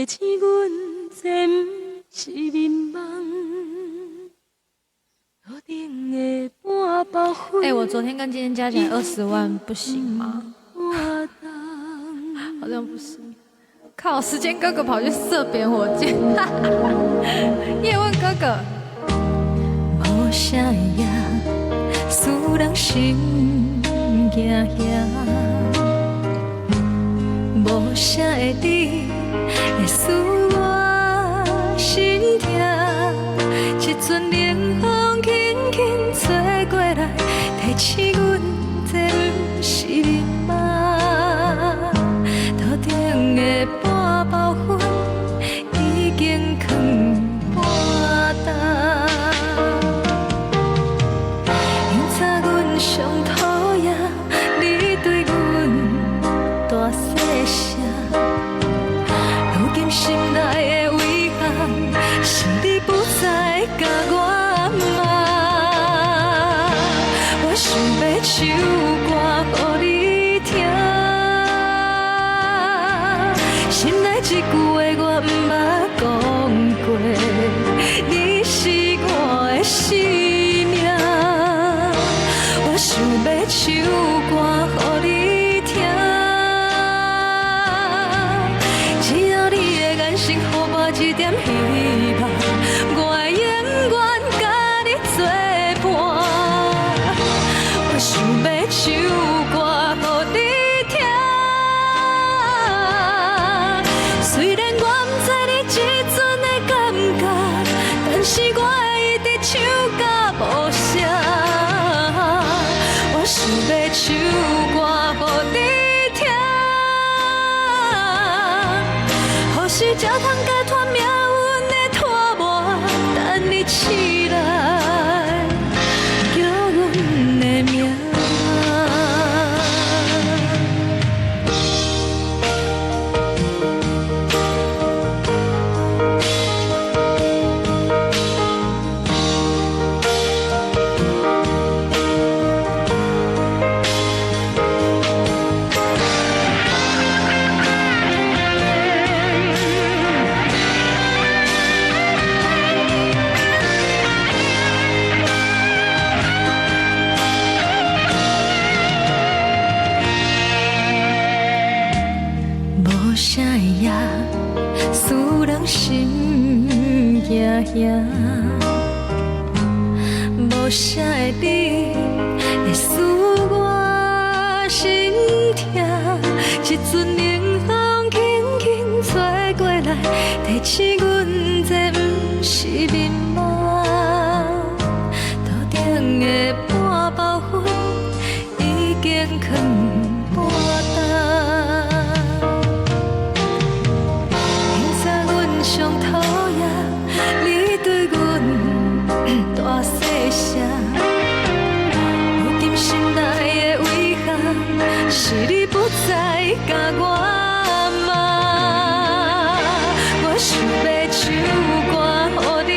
提醒阮这不是眠梦。头顶的半包灰。我昨天跟今天加起来20万，不行吗？好像不行。靠，时间哥哥跑去射扁火箭。叶问哥哥。无啥会赢，使人心惊惊。无啥会你，会使我心痛。一阵冷风轻轻吹过来，提醒阮这不是眠梦。头顶的半包云已经藏半重。明早阮上讨厌你对阮大细声，如今心内的遗憾是你不再甲我骂。我想要唱歌予你听，心内一句话我毋捌讲过，你是我的生命。我想要唱歌予你听，只要你的眼神予我一点希望，我会永远甲你作伴。我想要唱歌予你听，虽然我不知你这阵的感觉，但是我会一直唱到无声。我想要唱歌予你听，或是才通解脱命运的拖磨，等你起来叫阮的名。无啥会赢，使人心惊惊。无啥会你，会使我心痛。一阵冷风轻轻吹过来，提醒阮这不是眠梦。头顶的半包云已经藏半重。上讨厌你对阮大细声，如今心内的遗憾是你不再甲我骂。我想要唱歌予你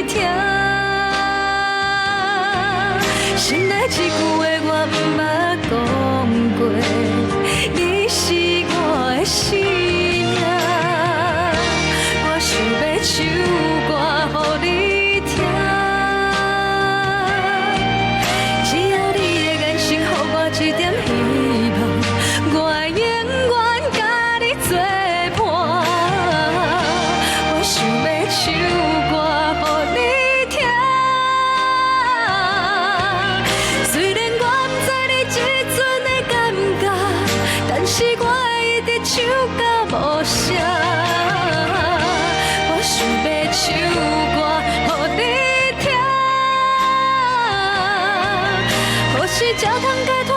听，心内一句话我毋捌讲过，你是我的生命。唱歌予你听，只要你的眼神予我一点希望，我会永远甲你作伴。我想要唱歌予你听，虽然我不知你这阵的感觉，但是我会一直唱到无声。想要唱歌予你听，或是才通解脱。